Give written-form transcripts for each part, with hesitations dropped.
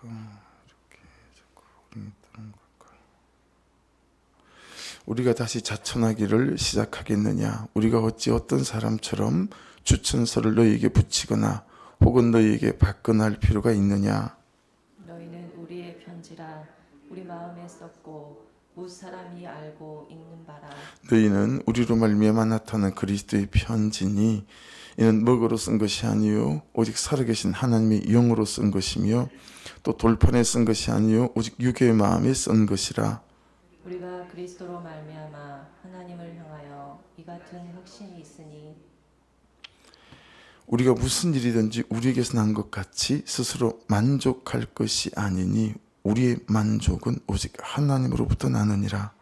이렇게 자꾸 어림이 떠는 걸까? 우리가 다시 자천하기를 시작하겠느냐? 우리가 어찌 어떤 사람처럼 추천서를 너희에게 붙이거나 혹은 너희에게 받거나 할 필요가 있느냐? 너희는 우리의 편지라 우리 마음에 썼고 무슨 사람이 알고 읽는 바라. 너희는 우리로 말미암아 나타난 그리스도의 편지니 이는 먹으로 쓴 것이 아니요 오직 살아계신 하나님의 영으로 쓴 것이며 또 돌판에 쓴 것이 아니요 오직 육의 마음에 쓴 것이라. 우리가 그리스도로 말미암아 하나님을 향하여 이 같은 확신이 있으니 우리가 무슨 일이든지 우리에게서 난 것 같이 스스로 만족할 것이 아니니 우리의 만족은 오직 하나님으로부터 나느니라.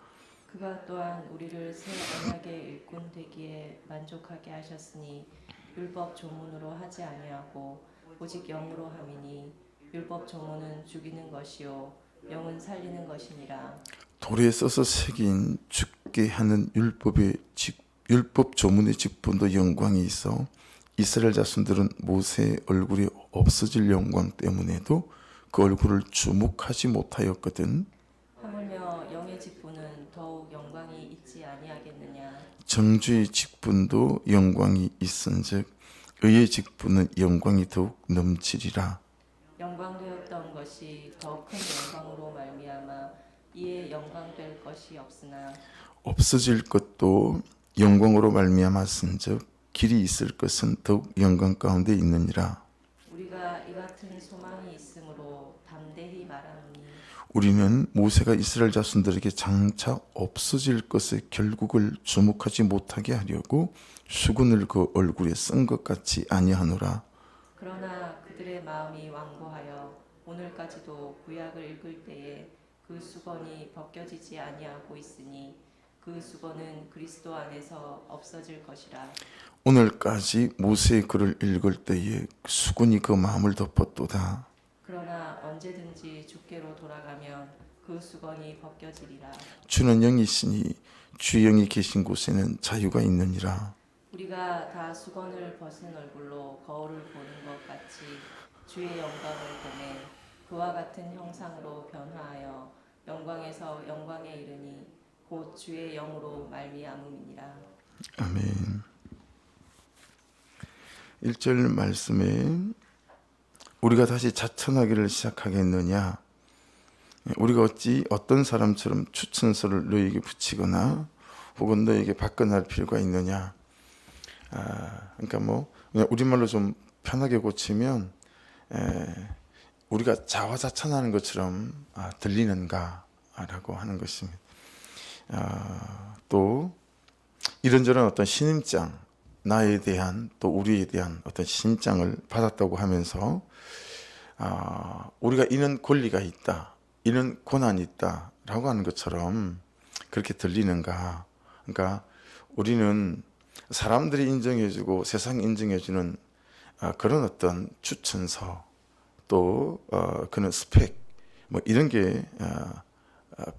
그가 또한 우리를 새 언약의 일꾼 되기에 만족하게 하셨으니 율법 조문으로 하지 아니하고 오직 영으로 함이니 율법 조문은 죽이는 것이요 영은 살리는 것이니라. 돌에 써서 새긴 죽게 하는 율법 조문의 직분도 영광이 있어 이스라엘 자손들은 모세의 얼굴이 없어질 영광 때문에도 그 얼굴을 주목하지 못하였거든. 하물며 영의 직분은 더욱 영광이 있지 아니하겠느냐. 정주의 직분도 영광이 있은즉 의의 직분은 영광이 더욱 넘치리라. 영광되었던 것이 더 큰 영광으로 말미암아 이에 영광될 것이 없으나 없어질 것도 영광으로 말미암았은즉 길이 있을 것은 더욱 영광 가운데 있느니라. 우리가 이 같은 소망이 있으므로 담대히 말하노니 우리는 모세가 이스라엘 자손들에게 장차 없어질 것의 결국을 주목하지 못하게 하려고 수건을 그 얼굴에 쓴 것 같이 아니하노라. 그러나 그들의 마음이 완고하여 오늘까지도 구약을 읽을 때에 그 수건이 벗겨지지 아니하고 있으니 그 수건은 그리스도 안에서 없어질 것이라. 오늘까지 모세의 글을 읽을 때에 수건이 그 마음을 덮었도다. 그러나 언제든지 주께로 돌아가면 그 수건이 벗겨지리라. 주는 영이시니 주의 영이 계신 곳에는 자유가 있느니라. 우리가 다 수건을 벗은 얼굴로 거울을 보는 것 같이 주의 영광을 보매 그와 같은 형상으로 변화하여 영광에서 영광에 이르니 곧 주의 영으로 말미암음이니라. 아멘. 1절 말씀에 우리가 다시 자천하기를 시작하겠느냐? 우리가 어찌 어떤 사람처럼 추천서를 너희에게 붙이거나 혹은 너희에게 받거나 할 필요가 있느냐? 그러니까 뭐 그냥 우리말로 좀 편하게 고치면 우리가 자화자찬하는 것처럼 들리는가라고 하는 것입니다. 또 이런저런 어떤 신임장, 나에 대한 또 우리에 대한 어떤 신임장을 받았다고 하면서 우리가 이런 권리가 있다, 이런 권한이 있다라고 하는 것처럼 그렇게 들리는가? 그러니까 우리는 사람들이 인정해주고 세상이 인정해주는 그런 어떤 추천서 또 그런 스펙 뭐 이런 게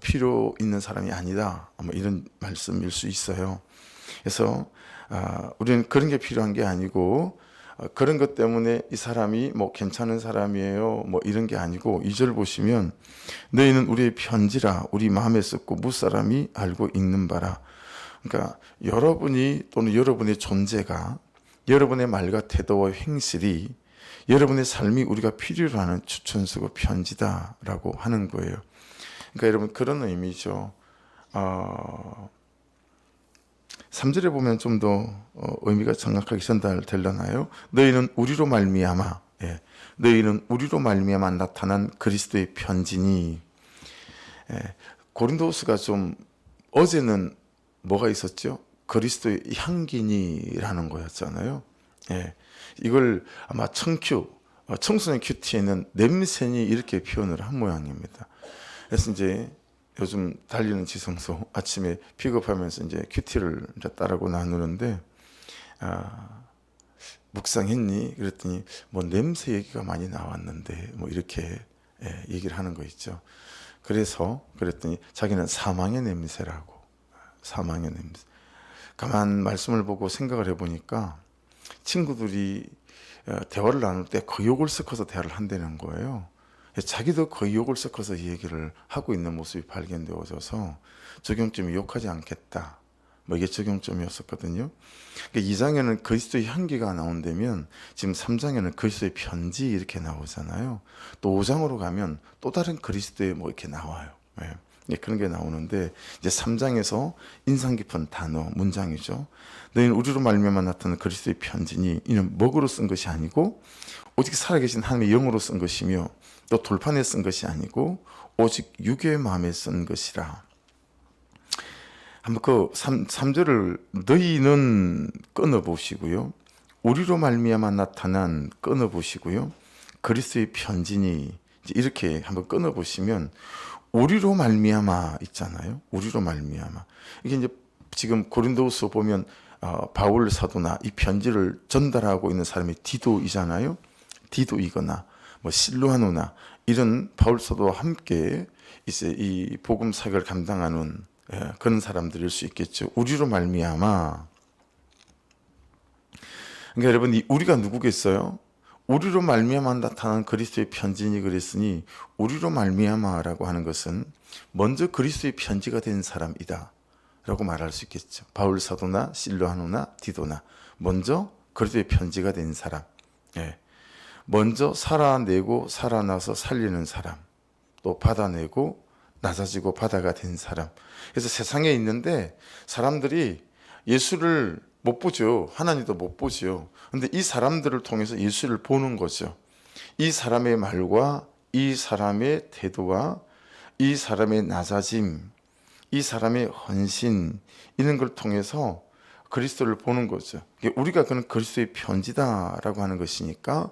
필요 있는 사람이 아니다. 뭐 이런 말씀일 수 있어요. 그래서 우리는 그런 게 필요한 게 아니고 그런 것 때문에 이 사람이 뭐 괜찮은 사람이에요. 뭐 이런 게 아니고 2절 보시면 너희는 우리의 편지라 우리 마음에 썼고 무사람이 알고 읽는 바라. 그러니까 여러분이 또는 여러분의 존재가 여러분의 말과 태도와 행실이 여러분의 삶이 우리가 필요로 하는 추천서고 편지다라고 하는 거예요. 그러니까 여러분 그런 의미죠. 3절에 보면 좀 더 의미가 정확하게 전달되려나요? 너희는 우리로 말미암아, 너희는 우리로 말미암아 나타난 그리스도의 편지니. 고린도후서가 좀 어제는 뭐가 있었죠? 그리스도의 향기니라는 거였잖아요. 이걸 아마 청소년 큐티에는 냄새니 이렇게 표현을 한 모양입니다. 그래서 이제 요즘 달리는 지성소 아침에 픽업하면서 이제 큐티를 따라고 나누는데 묵상했니? 그랬더니 뭐 냄새 얘기가 많이 나왔는데 뭐 이렇게 얘기를 하는 거 있죠. 그래서 그랬더니 자기는 사망의 냄새라고. 사망의 냄새. 가만 말씀을 보고 생각을 해보니까 친구들이 대화를 나눌 때 그 욕을 섞어서 대화를 한다는 거예요. 자기도 거의 욕을 섞어서 이 얘기를 하고 있는 모습이 발견되어져서 적용점이 욕하지 않겠다. 뭐 이게 적용점이었었거든요. 그러니까 2장에는 그리스도의 향기가 나온다면 지금 3장에는 그리스도의 편지 이렇게 나오잖아요. 또 5장으로 가면 또 다른 그리스도의 뭐 이렇게 나와요. 예, 그런 게 나오는데 이제 3장에서 인상 깊은 단어, 문장이죠. 너희는 우리로 말미암아 나타난 그리스도의 편지니 이는 먹으로 쓴 것이 아니고 오직 살아계신 하나님의 영으로 쓴 것이며 또 돌판에 쓴 것이 아니고 오직 육의 마음에 쓴 것이라. 한번 그 3절을 너희는 끊어보시고요. 우리로 말미암아 나타난 끊어보시고요. 그리스도의 편지니 이렇게 한번 끊어보시면 우리로 말미암아 있잖아요. 우리로 말미암아. 이게 이제 지금 고린도후서 보면 바울 사도나 이 편지를 전달하고 있는 사람이 디도이잖아요. 디도이거나 뭐 실로하노나 이런 바울 사도와 함께 이제 이 복음 사역을 감당하는 그런 사람들일 수 있겠죠. 우리로 말미암아. 그러니까 여러분 이 우리가 누구겠어요? 우리로 말미암아 나타난 그리스도의 편지니 그랬으니 우리로 말미암아라고 하는 것은 먼저 그리스도의 편지가 된 사람이다 라고 말할 수 있겠죠. 바울 사도나 실로하노나 디도나 먼저 그리스도의 편지가 된 사람, 먼저 살아내고 살아나서 살리는 사람, 또 받아내고 낮아지고 바다가 된 사람. 그래서 세상에 있는데 사람들이 예수를 못 보죠. 하나님도 못 보죠. 근데 이 사람들을 통해서 예수를 보는 거죠. 이 사람의 말과 이 사람의 태도와 이 사람의 낮아짐, 이 사람의 헌신 이런 걸 통해서 그리스도를 보는 거죠. 우리가 그는 그리스도의 편지다라고 하는 것이니까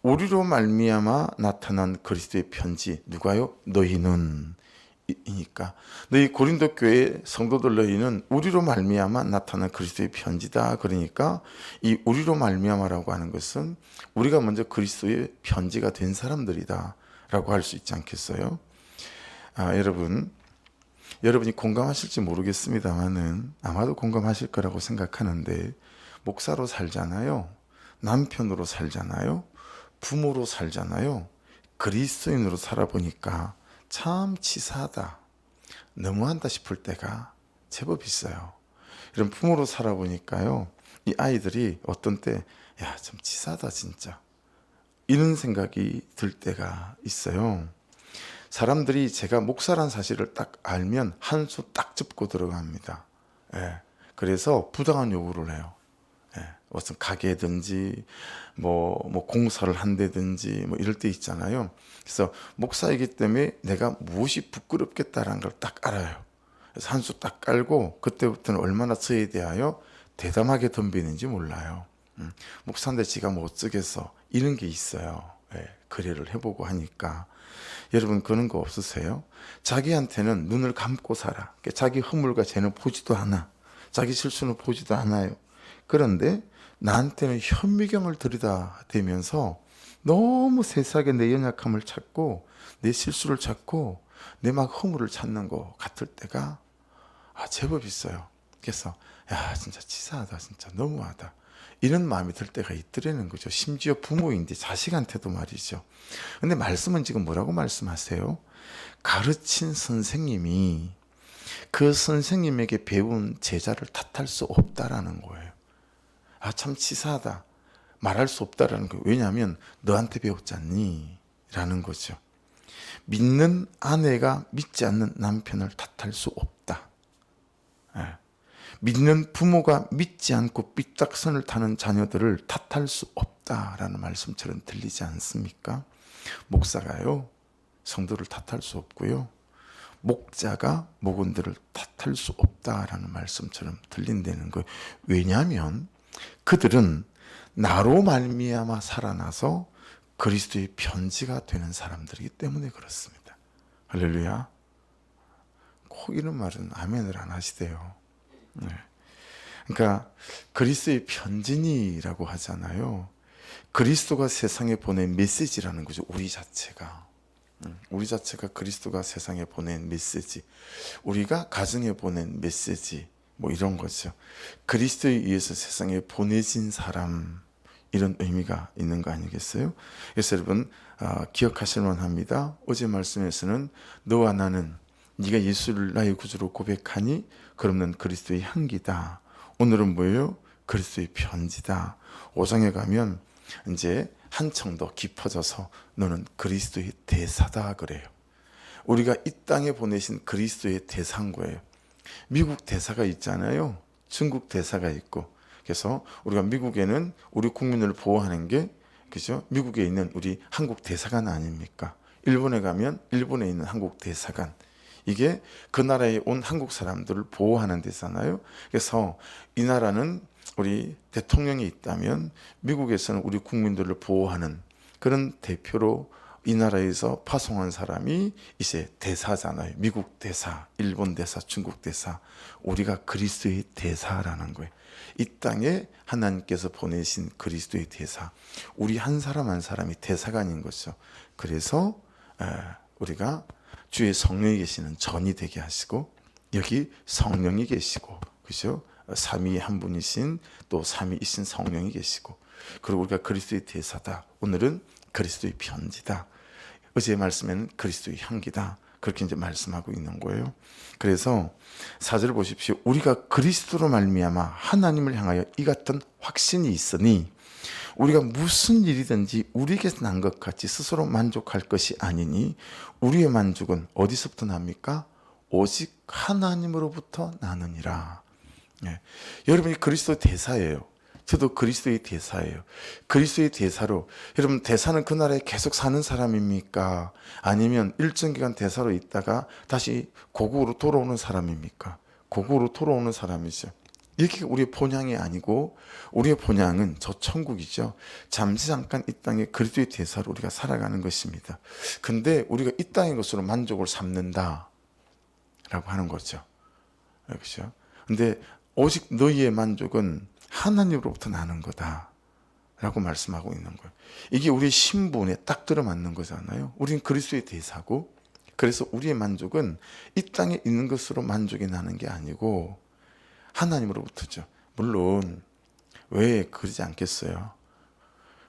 우리로 말미암아 나타난 그리스도의 편지 누가요? 너희는 이니까 너희 고린도 교회 성도들 너희는 우리로 말미암아 나타난 그리스도의 편지다. 그러니까 이 우리로 말미암아라고 하는 것은 우리가 먼저 그리스도의 편지가 된 사람들이다라고 할 수 있지 않겠어요? 여러분이 공감하실지 모르겠습니다만은 아마도 공감하실 거라고 생각하는데 목사로 살잖아요. 남편으로 살잖아요. 부모로 살잖아요. 그리스도인으로 살아보니까 참 치사하다, 너무한다 싶을 때가 제법 있어요. 이런 부모로 살아보니까요, 이 아이들이 어떤 때, 야, 참 치사하다 진짜, 이런 생각이 들 때가 있어요. 사람들이 제가 목사란 사실을 딱 알면 한 수 딱 짚고 들어갑니다. 그래서 부당한 요구를 해요. 무슨 가게든지 뭐 공사를 한다든지 뭐 이럴 때 있잖아요. 그래서 목사이기 때문에 내가 무엇이 부끄럽겠다라는 걸 딱 알아요. 그래서 한 수 딱 깔고 그때부터는 얼마나 저에 대하여 대담하게 덤비는지 몰라요. 목사인데 지가 뭐 어쩌겠어 이런 게 있어요. 거래를 해보고 하니까. 여러분 그런 거 없으세요? 자기한테는 눈을 감고 살아. 자기 허물과 죄는 보지도 않아. 자기 실수는 보지도 않아요. 그런데 나한테는 현미경을 들이다대면서 너무 세세하게 내 연약함을 찾고 내 실수를 찾고 내 막 허물을 찾는 것 같을 때가 제법 있어요. 그래서 야 진짜 치사하다, 진짜 너무하다, 이런 마음이 들 때가 있더라는 거죠. 심지어 부모인데 자식한테도 말이죠. 근데 말씀은 지금 뭐라고 말씀하세요? 가르친 선생님이 그 선생님에게 배운 제자를 탓할 수 없다라는 거예요. 참 치사하다, 말할 수 없다라는 거예요. 왜냐하면 너한테 배웠잖니 라는 거죠. 믿는 아내가 믿지 않는 남편을 탓할 수 없다. 믿는 부모가 믿지 않고 삐딱선을 타는 자녀들을 탓할 수 없다라는 말씀처럼 들리지 않습니까? 목사가요, 성도를 탓할 수 없고요, 목자가 목원들을 탓할 수 없다라는 말씀처럼 들린다는 거예요. 왜냐하면 그들은 나로 말미암아 살아나서 그리스도의 편지가 되는 사람들이기 때문에 그렇습니다. 할렐루야. 꼭 이런 말은 아멘을 안 하시대요. 그러니까 그리스도의 편지니라고 하잖아요. 그리스도가 세상에 보낸 메시지라는 거죠. 우리 자체가 그리스도가 세상에 보낸 메시지, 우리가 가정에 보낸 메시지, 뭐 이런 거죠. 그리스도에 의해서 세상에 보내진 사람, 이런 의미가 있는 거 아니겠어요? 그래서 여러분 기억하실 만합니다. 어제 말씀에서는 너와 나는 네가 예수를 나의 구주로 고백하니 그러면 그리스도의 향기다. 오늘은 뭐예요? 그리스도의 편지다. 5장에 가면 이제 한층 더 깊어져서 너는 그리스도의 대사다 그래요. 우리가 이 땅에 보내신 그리스도의 대사인 거예요. 미국 대사가 있잖아요. 중국 대사가 있고. 그래서 우리가 미국에는 우리 국민을 보호하는 게 그죠? 미국에 있는 우리 한국 대사관 아닙니까? 일본에 가면 일본에 있는 한국 대사관. 이게 그 나라에 온 한국 사람들을 보호하는 데잖아요. 그래서 이 나라는 우리 대통령이 있다면 미국에서는 우리 국민들을 보호하는 그런 대표로 이 나라에서 파송한 사람이 이제 대사잖아요. 미국 대사, 일본 대사, 중국 대사. 우리가 그리스도의 대사라는 거예요. 이 땅에 하나님께서 보내신 그리스도의 대사. 우리 한 사람 한 사람이 대사관인 거죠. 그래서 우리가 주의 성령이 계시는 전이 되게 하시고 여기 성령이 계시고 그죠? 삼위 한 분이신 또 삼위이신 성령이 계시고 그리고 우리가 그리스도의 대사다. 오늘은 그리스도의 편지다. 어제의 말씀에는 그리스도의 향기다. 그렇게 이제 말씀하고 있는 거예요. 그래서 4절 보십시오. 우리가 그리스도로 말미암아 하나님을 향하여 이 같은 확신이 있으니 우리가 무슨 일이든지 우리에게서 난 것 같이 스스로 만족할 것이 아니니 우리의 만족은 어디서부터 납니까? 오직 하나님으로부터 나느니라. 예. 여러분이 그리스도의 대사예요. 저도 그리스도의 대사예요. 그리스도의 대사로 여러분 대사는 그 나라에 계속 사는 사람입니까? 아니면 일정 기간 대사로 있다가 다시 고국으로 돌아오는 사람입니까? 고국으로 돌아오는 사람이죠. 이게 우리의 본향이 아니고 우리의 본향은 저 천국이죠. 잠시 잠깐 이 땅에 그리스도의 대사로 우리가 살아가는 것입니다. 근데 우리가 이 땅의 것으로 만족을 삼는다 라고 하는 거죠. 그렇죠? 근데 오직 너희의 만족은 하나님으로부터 나는 거다 라고 말씀하고 있는 거예요. 이게 우리의 신분에 딱 들어맞는 거잖아요. 우리는 그리스도의 대사고 그래서 우리의 만족은 이 땅에 있는 것으로 만족이 나는 게 아니고 하나님으로부터죠. 물론 왜 그러지 않겠어요?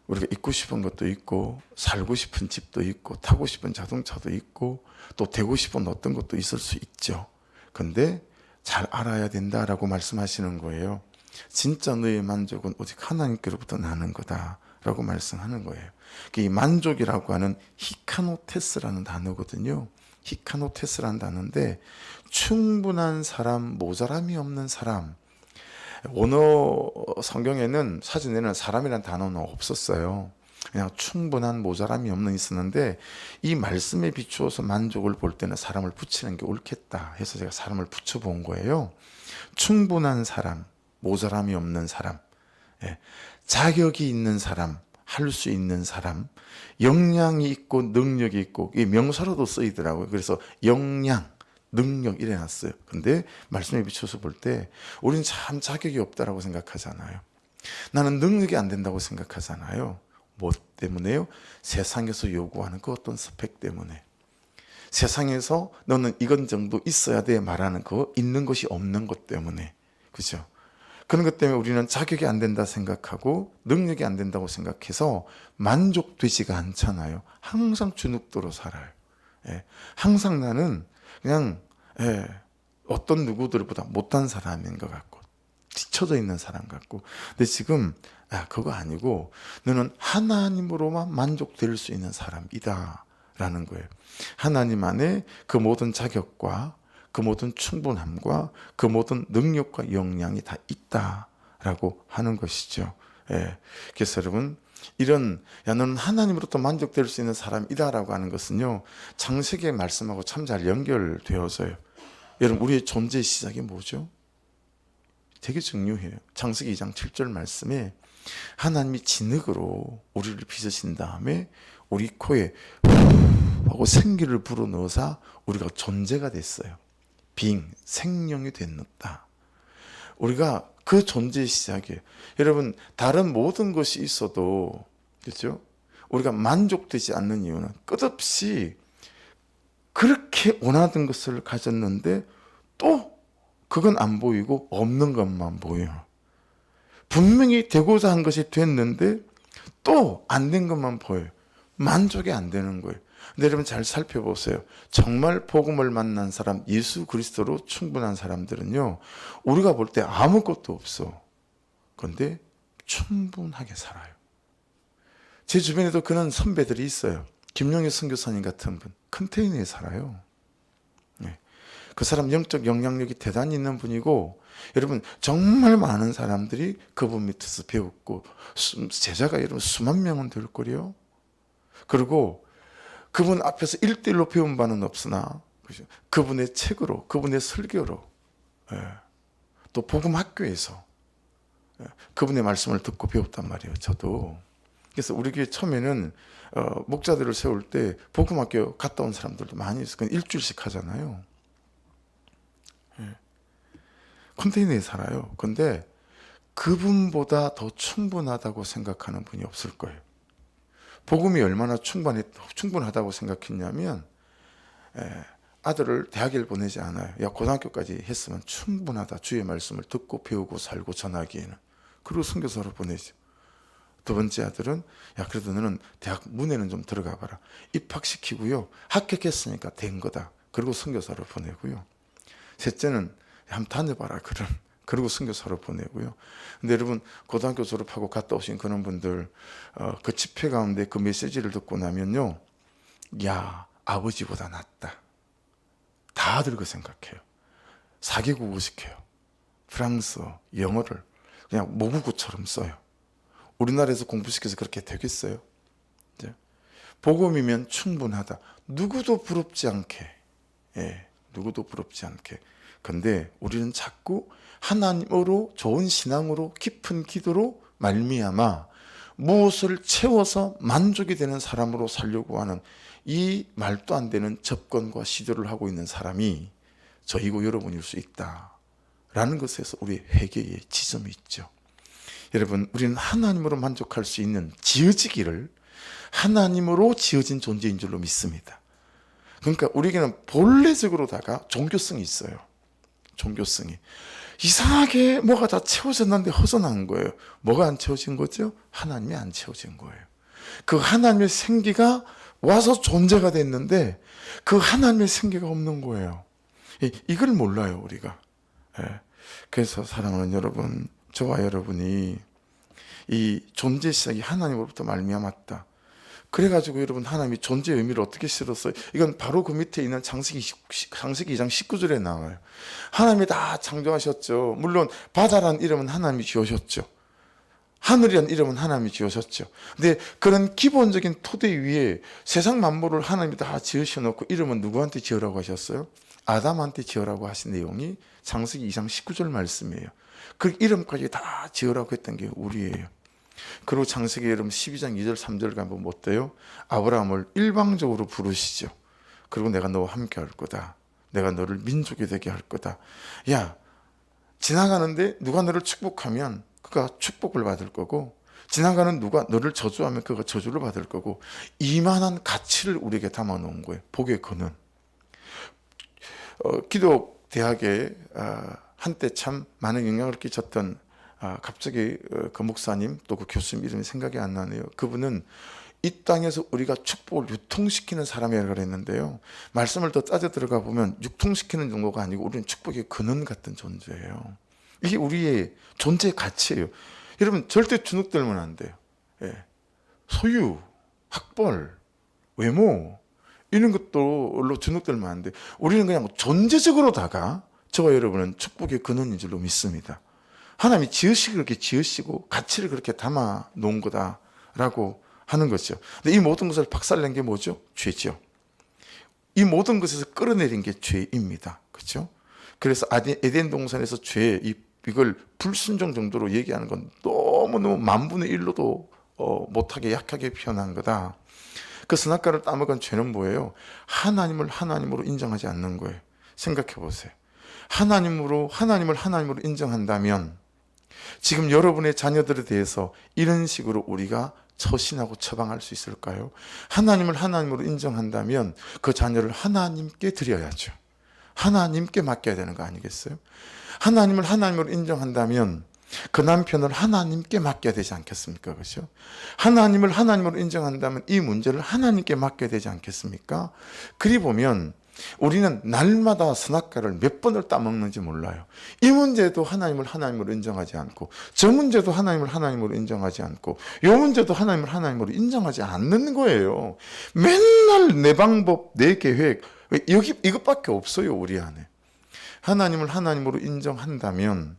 우리가 입고 싶은 것도 있고 살고 싶은 집도 있고 타고 싶은 자동차도 있고 또 되고 싶은 어떤 것도 있을 수 있죠. 근데 잘 알아야 된다라고 말씀하시는 거예요. 진짜 너의 만족은 오직 하나님께로부터 나는 거다라고 말씀하는 거예요. 이 만족이라고 하는 히카노테스라는 단어거든요. 히카노테스라는 단어인데 충분한 사람, 모자람이 없는 사람. 원어 성경에는 사전에는 사람이라는 단어는 없었어요. 그냥 충분한 모자람이 없는 있었는데 이 말씀에 비추어서 만족을 볼 때는 사람을 붙이는 게 옳겠다 해서 제가 사람을 붙여본 거예요. 충분한 사람, 모자람이 없는 사람, 자격이 있는 사람, 할 수 있는 사람, 역량이 있고 능력이 있고 이 명사로도 쓰이더라고요. 그래서 역량, 능력 이래 놨어요. 근데 말씀에 비춰서 볼 때 우리는 참 자격이 없다라고 생각하잖아요. 나는 능력이 안 된다고 생각하잖아요. 뭐 때문에요? 세상에서 요구하는 그 어떤 스펙 때문에. 세상에서 너는 이건 정도 있어야 돼 말하는 그 있는 것이 없는 것 때문에. 그죠? 그런 것 때문에 우리는 자격이 안 된다 생각하고 능력이 안 된다고 생각해서 만족되지가 않잖아요. 항상 주눅도로 살아요. 항상 나는 그냥 어떤 누구들보다 못한 사람인 것 같고 뒤쳐져 있는 사람 같고 근데 지금 그거 아니고 너는 하나님으로만 만족될 수 있는 사람이다 라는 거예요. 하나님 안에 그 모든 자격과 그 모든 충분함과 그 모든 능력과 역량이 다 있다라고 하는 것이죠. 그래서 여러분 이런 너는 하나님으로부터 만족될 수 있는 사람이다라고 하는 것은요 창세기의 말씀하고 참 잘 연결되어서요. 여러분 우리의 존재의 시작이 뭐죠? 되게 중요해요. 창세기 2장 7절 말씀에 하나님이 진흙으로 우리를 빚으신 다음에 우리 코에 하고 생기를 불어넣어서 우리가 존재가 됐어요. 생명이 됐다. 우리가 그 존재의 시작이에요. 여러분 다른 모든 것이 있어도 그렇죠? 우리가 만족되지 않는 이유는 끝없이 그렇게 원하던 것을 가졌는데 또 그건 안 보이고 없는 것만 보여요. 분명히 되고자 한 것이 됐는데 또 안 된 것만 보여요. 만족이 안 되는 거예요. 근데 여러분 잘 살펴보세요. 정말 복음을 만난 사람, 예수 그리스도로 충분한 사람들은요, 우리가 볼 때 아무것도 없어. 그런데 충분하게 살아요. 제 주변에도 그런 선배들이 있어요. 김용희 선교사님 같은 분, 컨테이너에 살아요. 네. 그 사람 영적 영향력이 대단히 있는 분이고, 여러분 정말 많은 사람들이 그분 밑에서 배웠고, 제자가 여러분 수만 명은 될 거래요. 그리고 그분 앞에서 1대1로 배운 바는 없으나 그분의 책으로, 그분의 설교로, 또 복음 학교에서 그분의 말씀을 듣고 배웠단 말이에요. 저도. 그래서 우리 교회 처음에는 목자들을 세울 때 복음 학교 갔다 온 사람들도 많이 있어요. 그건 일주일씩 하잖아요. 컨테이너에 살아요. 근데 그분보다 더 충분하다고 생각하는 분이 없을 거예요. 복음이 얼마나 충분하다고 생각했냐면, 아들을 대학을 보내지 않아요. 야, 고등학교까지 했으면 충분하다. 주의 말씀을 듣고 배우고 살고 전하기에는. 그리고 선교사로 보내죠. 두 번째 아들은, 야, 그래도 너는 대학 문에는 좀 들어가 봐라. 입학시키고요. 합격했으니까 된 거다. 그리고 선교사로 보내고요. 셋째는 한번 다녀봐라. 그리고 선교사로 보내고요. 근데 여러분, 고등학교 졸업하고 갔다 오신 그런 분들, 그 집회 가운데 그 메시지를 듣고 나면요, 야, 아버지보다 낫다. 다들 그 생각해요. 4개국어 시켜요. 프랑스어, 영어를 그냥 모국어처럼 써요. 우리나라에서 공부시켜서 그렇게 되겠어요? 복음이면 충분하다. 누구도 부럽지 않게. 누구도 부럽지 않게. 근데 우리는 자꾸 하나님으로, 좋은 신앙으로, 깊은 기도로 말미암아 무엇을 채워서 만족이 되는 사람으로 살려고 하는 이 말도 안 되는 접근과 시도를 하고 있는 사람이 저이고 여러분일 수 있다라는 것에서 우리 회개의 지점이 있죠. 여러분, 우리는 하나님으로 만족할 수 있는 지어지기를 하나님으로 지어진 존재인 줄로 믿습니다. 그러니까 우리에게는 본래적으로다가 종교성이 있어요. 종교성이. 이상하게 뭐가 다 채워졌는데 허전한 거예요. 뭐가 안 채워진 거죠? 하나님이 안 채워진 거예요. 그 하나님의 생기가 와서 존재가 됐는데 그 하나님의 생기가 없는 거예요. 이걸 몰라요, 우리가. 그래서 사랑하는 여러분, 저와 여러분이 이 존재 시작이 하나님으로부터 말미암았다. 그래가지고 여러분, 하나님이 존재의 의미를 어떻게 실었어요? 이건 바로 그 밑에 있는 창세기 2장 19절에 나와요. 하나님이 다 창조하셨죠. 물론 바다라는 이름은 하나님이 지으셨죠. 하늘이라는 이름은 하나님이 지으셨죠. 근데 그런 기본적인 토대 위에 세상 만물을 하나님이 다 지으셔놓고 이름은 누구한테 지으라고 하셨어요? 아담한테 지으라고 하신 내용이 창세기 2장 19절 말씀이에요. 그 이름까지 다 지으라고 했던 게 우리예요. 그리고 창세기 여러분 12장 2절 3절 가면 뭐 어때요? 아브라함을 일방적으로 부르시죠. 그리고 내가 너와 함께 할 거다. 내가 너를 민족이 되게 할 거다. 야, 지나가는데 누가 너를 축복하면 그가 축복을 받을 거고, 지나가는 누가 너를 저주하면 그가 저주를 받을 거고, 이만한 가치를 우리에게 담아 놓은 거예요. 복의 근원. 기독 대학에 한때 참 많은 영향을 끼쳤던 갑자기 그 목사님 또 그 교수님 이름이 생각이 안 나네요. 그분은 이 땅에서 우리가 축복을 유통시키는 사람이라고 그랬는데요. 말씀을 더 따져 들어가 보면 유통시키는 정도가 아니고 우리는 축복의 근원 같은 존재예요. 이게 우리의 존재의 가치예요. 여러분, 절대 주눅들면 안 돼요. 소유, 학벌, 외모 이런 것들로 주눅들면 안 돼요. 우리는 그냥 존재적으로다가 저와 여러분은 축복의 근원인 줄로 믿습니다. 하나님이 지으시고 그렇게 지으시고 가치를 그렇게 담아 놓은 거다라고 하는 것이죠. 근데 이 모든 것을 박살낸 게 뭐죠? 죄죠. 이 모든 것에서 끌어내린 게 죄입니다. 그렇죠? 그래서 에덴 동산에서 죄, 이걸 불순종 정도로 얘기하는 건 너무너무 만분의 1로도 못하게 약하게 표현한 거다. 그 선악과를 따먹은 죄는 뭐예요? 하나님으로 인정하지 않는 거예요. 생각해 보세요. 하나님을 하나님으로 인정한다면 지금 여러분의 자녀들에 대해서 이런 식으로 우리가 처신하고 처방할 수 있을까요? 하나님을 하나님으로 인정한다면 그 자녀를 하나님께 드려야죠. 하나님께 맡겨야 되는 거 아니겠어요? 하나님을 하나님으로 인정한다면 그 남편을 하나님께 맡겨야 되지 않겠습니까? 그렇죠? 하나님을 하나님으로 인정한다면 이 문제를 하나님께 맡겨야 되지 않겠습니까? 그리 보면 우리는 날마다 선악과를 몇 번을 따먹는지 몰라요. 이 문제도 하나님을 하나님으로 인정하지 않고, 저 문제도 하나님을 하나님으로 인정하지 않고, 이 문제도 하나님을 하나님으로 인정하지 않는 거예요. 맨날 내 방법, 내 계획, 여기 이것밖에 없어요, 우리 안에. 하나님을 하나님으로 인정한다면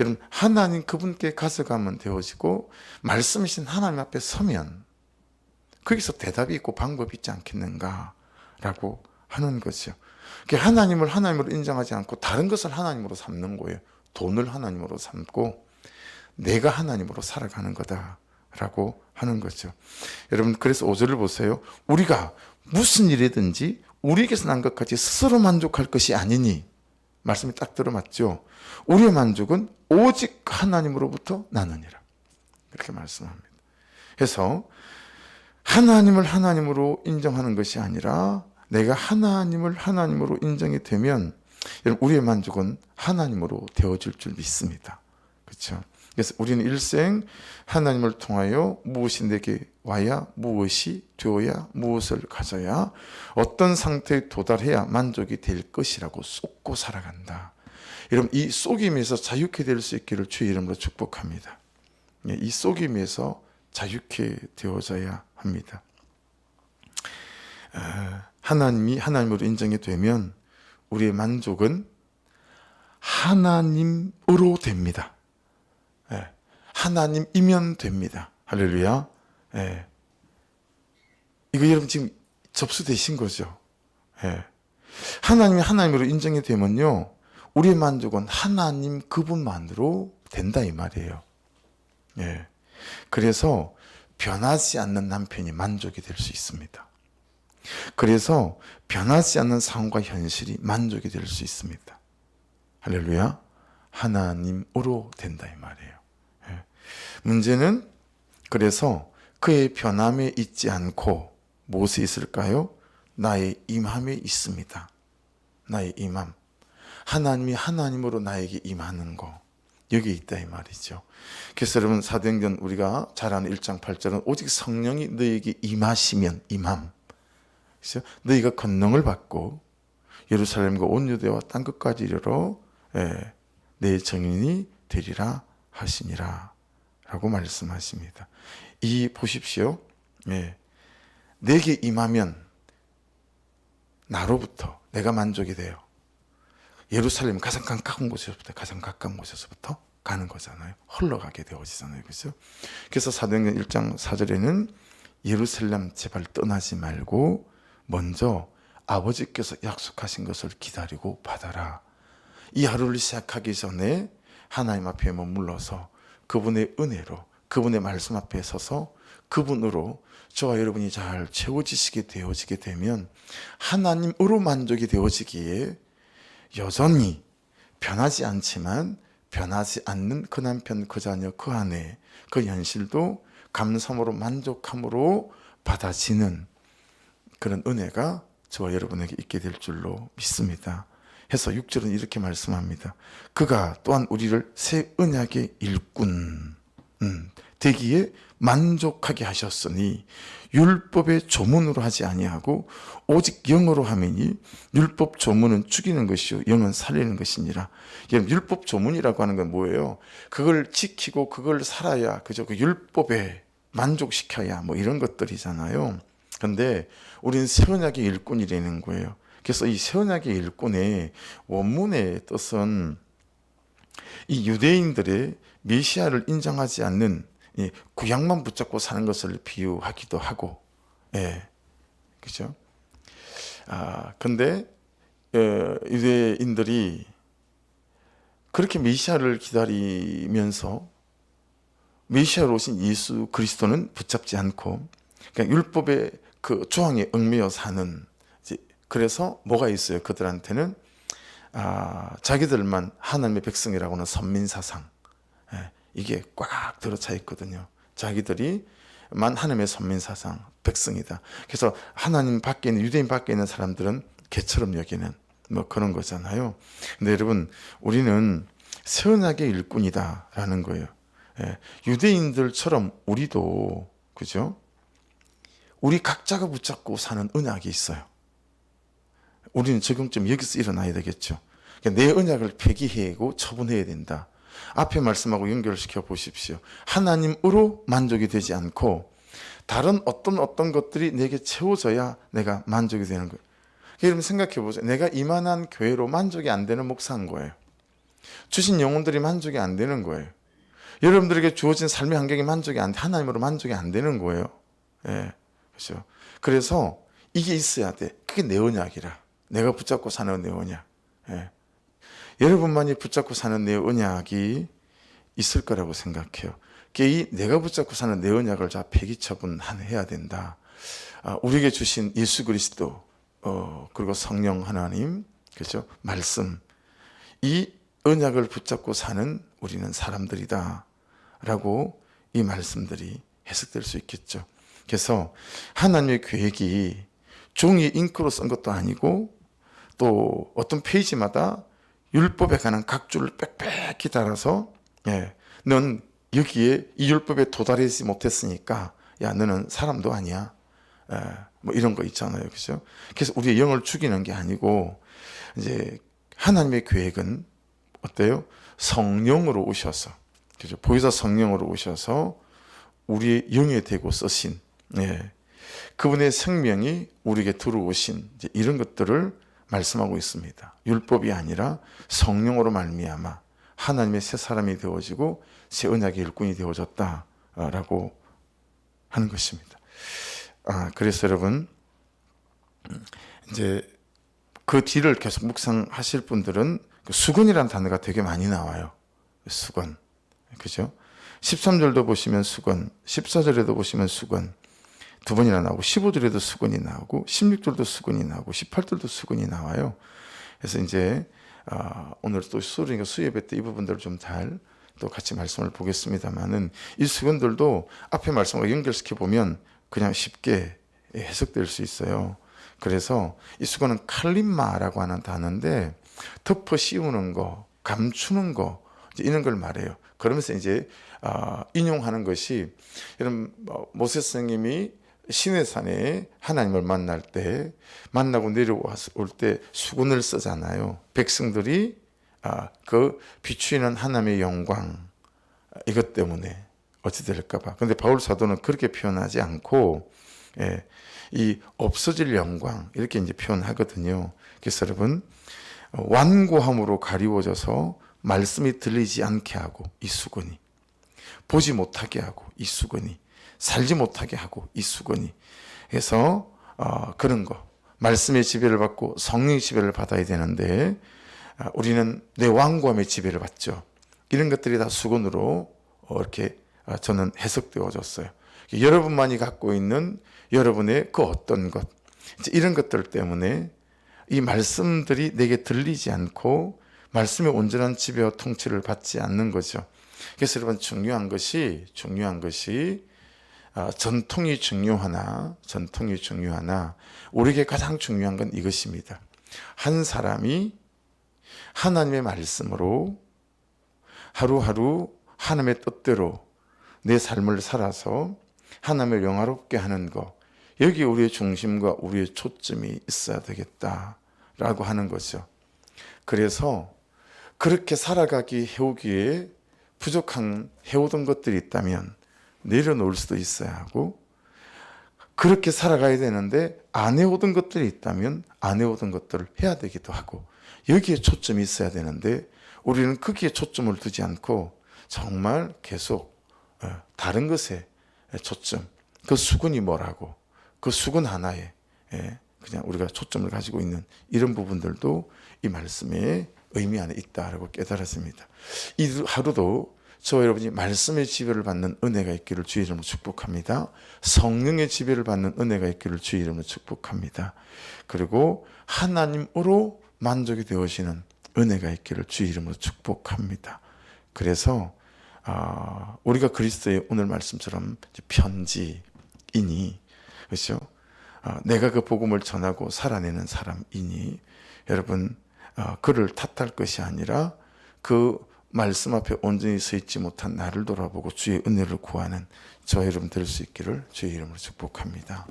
여러분, 하나님 그분께 가져가면 되어지고 말씀이신 하나님 앞에 서면 거기서 대답이 있고 방법이 있지 않겠는가라고 하는 거죠. 하나님을 하나님으로 인정하지 않고 다른 것을 하나님으로 삼는 거예요. 돈을 하나님으로 삼고 내가 하나님으로 살아가는 거다라고 하는 거죠. 여러분, 그래서 5절을 보세요. 우리가 무슨 일이든지 우리에게서 난 것까지 스스로 만족할 것이 아니니, 말씀이 딱 들어맞죠. 우리의 만족은 오직 하나님으로부터 나느니라, 그렇게 말씀합니다. 그래서 하나님을 하나님으로 인정하는 것이 아니라 내가 하나님을 하나님으로 인정이 되면 여러분, 우리의 만족은 하나님으로 되어질 줄 믿습니다. 그렇죠? 그래서 우리는 일생 하나님을 통하여 무엇이 내게 와야, 무엇이 되어야, 무엇을 가져야, 어떤 상태에 도달해야 만족이 될 것이라고 쏟고 살아간다. 여러분, 이 속임에서 자유케 될 수 있기를 주의 이름으로 축복합니다. 이 속임에서 자유케 되어져야 합니다. 하나님이 하나님으로 인정이 되면 우리의 만족은 하나님으로 됩니다. 하나님이면 됩니다. 할렐루야. 이거 여러분 지금 접수되신 거죠. 하나님이 하나님으로 인정이 되면요, 우리의 만족은 하나님 그분만으로 된다 이 말이에요. 그래서 변하지 않는 남편이 만족이 될 수 있습니다. 그래서 변하지 않는 상황과 현실이 만족이 될 수 있습니다. 할렐루야. 하나님으로 된다 이 말이에요. 문제는 그래서 그의 변함에 있지 않고 무엇에 있을까요? 나의 임함에 있습니다. 나의 임함. 하나님이 하나님으로 나에게 임하는 거, 여기 있다 이 말이죠. 그래서 여러분, 사도행전 우리가 잘 아는 1장 8절은 오직 성령이 너에게 임하시면, 임함, 그렇죠? 너희가 권능을 받고 예루살렘과 온 유대와 땅 끝까지 이르러 내 증인이 되리라 하시니라 라고 말씀하십니다. 이 보십시오. 내게 임하면 나로부터 내가 만족이 돼요. 예루살렘 가장 가까운 곳에서부터 가는 거잖아요. 흘러가게 되어지잖아요. 그렇죠? 그래서 사도행전 1장 4절에는 예루살렘 제발 떠나지 말고 먼저 아버지께서 약속하신 것을 기다리고 받아라. 이 하루를 시작하기 전에 하나님 앞에 머물러서 그분의 은혜로, 그분의 말씀 앞에 서서 그분으로 저와 여러분이 잘 채워지시게 되어지게 되면 하나님으로 만족이 되어지기에 여전히 변하지 않지만 변하지 않는 그 남편, 그 자녀, 그 아내, 그 현실도 감사함으로 만족함으로 받아지는 그런 은혜가 저와 여러분에게 있게 될 줄로 믿습니다. 해서 6절은 이렇게 말씀합니다. 그가 또한 우리를 새 언약의 일꾼 되기에 만족하게 하셨으니 율법의 조문으로 하지 아니하고 오직 영으로 함이니 율법 조문은 죽이는 것이요 영은 살리는 것이니라. 율법 조문이라고 하는 건 뭐예요? 그걸 지키고 그걸 살아야, 그죠? 그 율법에 만족시켜야 뭐 이런 것들이잖아요. 근데 우리는 새 언약의 일꾼이라는 거예요. 그래서 이 새 언약의 일꾼의 원문의 뜻은 이 유대인들의 메시아를 인정하지 않는 구약만 붙잡고 사는 것을 비유하기도 하고, 그죠? 근데 유대인들이 그렇게 메시아를 기다리면서 메시아로 오신 예수 그리스도는 붙잡지 않고, 그러니까 율법의 그 조항에 얽매여 사는, 그래서 뭐가 있어요? 그들한테는 자기들만 하나님의 백성이라고는 선민사상, 이게 꽉 들어차 있거든요. 자기들이만 하나님의 선민사상, 백성이다. 그래서 하나님 밖에 있는, 유대인 밖에 있는 사람들은 개처럼 여기는 뭐 그런 거잖아요. 근데 여러분, 우리는 새 언약의 일꾼이다라는 거예요. 예, 유대인들처럼 우리도 그죠? 우리 각자가 붙잡고 사는 언약이 있어요. 우리는 지금쯤 여기서 일어나야 되겠죠. 그러니까 내 언약을 폐기하고 처분해야 된다. 앞에 말씀하고 연결시켜 보십시오. 하나님으로 만족이 되지 않고 다른 어떤 것들이 내게 채워져야 내가 만족이 되는 거예요. 여러분 생각해 보세요. 내가 이만한 교회로 만족이 안 되는 목사인 거예요. 주신 영혼들이 만족이 안 되는 거예요. 여러분들에게 주어진 삶의 환경이 만족이 안 돼. 하나님으로 만족이 안 되는 거예요. 예, 그렇죠. 그래서 이게 있어야 돼. 그게 내 언약이라. 내가 붙잡고 사는 내 언약. 예. 여러분만이 붙잡고 사는 내 언약이 있을 거라고 생각해요. 이 내가 붙잡고 사는 내 언약을 자 폐기 처분해야 된다. 우리에게 주신 예수 그리스도 그리고 성령 하나님 그렇죠? 말씀 이 언약을 붙잡고 사는 우리는 사람들이다 라고 이 말씀들이 해석될 수 있겠죠. 그래서 하나님의 계획이 종이 잉크로 쓴 것도 아니고 또 어떤 페이지마다 율법에 관한 각 줄을 빽빽히 달아서 넌 여기에 이 율법에 도달하지 못했으니까 야 너는 사람도 아니야. 뭐 이런 거 있잖아요. 그죠? 그래서 우리의 영을 죽이는 게 아니고 이제 하나님의 계획은 어때요? 성령으로 오셔서 그죠? 보혜사 성령으로 오셔서 우리의 영에 대고 쓰신 그분의 생명이 우리에게 들어오신 이제 이런 것들을 말씀하고 있습니다. 율법이 아니라 성령으로 말미암아 하나님의 새 사람이 되어지고 새 언약의 일꾼이 되어졌다라고 하는 것입니다. 그래서 여러분 이제 그 뒤를 계속 묵상하실 분들은 그 수건이라는 단어가 되게 많이 나와요. 수건, 그죠? 13절도 보시면 수건, 14절에도 보시면 수건 두 번이나 나오고 15절에도 수건이 나오고 16절도 수건이 나오고 18절도 수건이 나와요. 그래서 이제 오늘 또 수예배 때 이 부분들을 좀 잘 또 같이 말씀을 보겠습니다만은 이 수건들도 앞에 말씀과 연결시켜 보면 그냥 쉽게 해석될 수 있어요. 그래서 이 수건은 칼림마라고 하는 단어인데 덮어 씌우는 거, 감추는 거 이런 걸 말해요. 그러면서 이제 인용하는 것이 여러분 모세 스님이 시내산에 하나님을 만날 때 만나고 내려올 때 수건을 쓰잖아요. 백성들이 그 비추이는 하나님의 영광 이것 때문에 어찌 될까봐. 그런데 바울 사도는 그렇게 표현하지 않고 이 없어질 영광 이렇게 이제 표현하거든요. 그래서 여러분 완고함으로 가리워져서 말씀이 들리지 않게 하고 이 수건이 보지 못하게 하고 이 수건이 살지 못하게 하고 이 수건이 그래서 그런 거 말씀의 지배를 받고 성령의 지배를 받아야 되는데 우리는 내 완고함의 지배를 받죠. 이런 것들이 다 수건으로 이렇게 저는 해석되어졌어요. 여러분만이 갖고 있는 여러분의 그 어떤 것 이런 것들 때문에 이 말씀들이 내게 들리지 않고 말씀의 온전한 지배와 통치를 받지 않는 거죠. 그래서 여러분 중요한 것이 전통이 중요하나 우리에게 가장 중요한 건 이것입니다. 한 사람이 하나님의 말씀으로 하루하루 하나님의 뜻대로 내 삶을 살아서 하나님을 영화롭게 하는 것 여기에 우리의 중심과 우리의 초점이 있어야 되겠다라고 하는 거죠. 그래서 그렇게 살아가기 해오기에 부족한 해오던 것들이 있다면 내려놓을 수도 있어야 하고 그렇게 살아가야 되는데 안 해오던 것들이 있다면 안 해오던 것들을 해야 되기도 하고 여기에 초점이 있어야 되는데 우리는 거기에 초점을 두지 않고 정말 계속 다른 것에 초점 그 수건이 뭐라고 그 수건 하나에 그냥 우리가 초점을 가지고 있는 이런 부분들도 이 말씀의 의미 안에 있다라고 깨달았습니다. 이 하루도 저와 여러분이 말씀의 지배를 받는 은혜가 있기를 주의 이름으로 축복합니다. 성령의 지배를 받는 은혜가 있기를 주의 이름으로 축복합니다. 그리고 하나님으로 만족이 되어지는 은혜가 있기를 주의 이름으로 축복합니다. 그래서 우리가 그리스도의 오늘 말씀처럼 편지이니 그렇죠? 내가 그 복음을 전하고 살아내는 사람이니 여러분 그를 탓할 것이 아니라 그 말씀 앞에 온전히 서 있지 못한 나를 돌아보고 주의 은혜를 구하는 저와 여러분 될 수 있기를 주의 이름으로 축복합니다.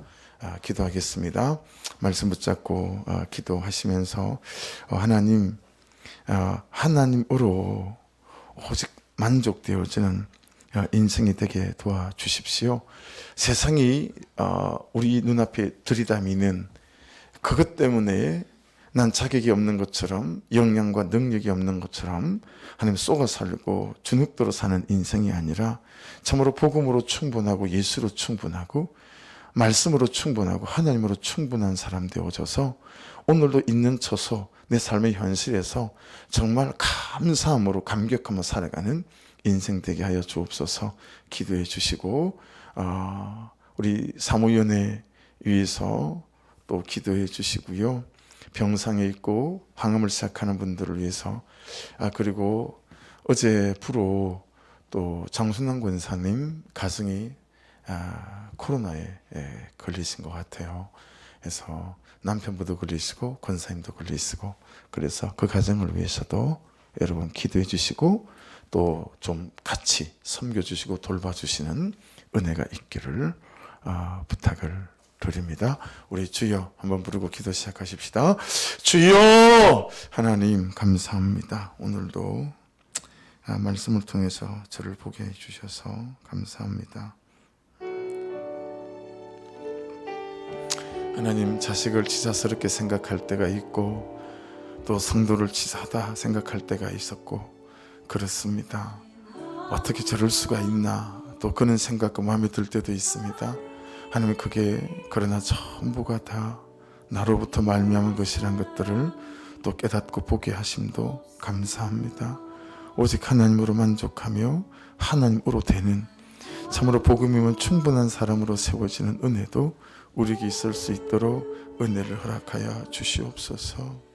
기도하겠습니다. 말씀 붙잡고 기도하시면서 하나님, 하나님으로 오직 만족되어지는 인생이 되게 도와주십시오. 세상이 우리 눈앞에 들이다미는 그것 때문에 난 자격이 없는 것처럼, 역량과 능력이 없는 것처럼 하나님 쏘가 살고 주눅들어 사는 인생이 아니라 참으로 복음으로 충분하고 예수로 충분하고 말씀으로 충분하고 하나님으로 충분한 사람 되어져서 오늘도 있는 처소 내 삶의 현실에서 정말 감사함으로 감격하며 살아가는 인생 되게 하여 주옵소서. 기도해 주시고 우리 사무위원회 위해서 또 기도해 주시고요. 병상에 있고 항암을 시작하는 분들을 위해서 그리고 어제 부로 또 장순환 권사님 가정이 코로나에 걸리신 것 같아요. 그래서 남편분도 걸리시고 권사님도 걸리시고 그래서 그 가정을 위해서도 여러분 기도해 주시고 또 좀 같이 섬겨주시고 돌봐주시는 은혜가 있기를 부탁을 드립니다. 우리 주여 한번 부르고 기도 시작하십시다. 주여 하나님 감사합니다. 오늘도 말씀을 통해서 저를 보게 해주셔서 감사합니다. 하나님, 자식을 치사스럽게 생각할 때가 있고 또 성도를 치사하다 생각할 때가 있었고 그렇습니다. 어떻게 저럴 수가 있나 또 그런 생각과 마음에 들 때도 있습니다. 하나님, 그게 그러나 전부가 다 나로부터 말미암은 것이란 것들을 또 깨닫고 보게 하심도 감사합니다. 오직 하나님으로 만족하며 하나님으로 되는 참으로 복음이면 충분한 사람으로 세워지는 은혜도 우리에게 있을 수 있도록 은혜를 허락하여 주시옵소서.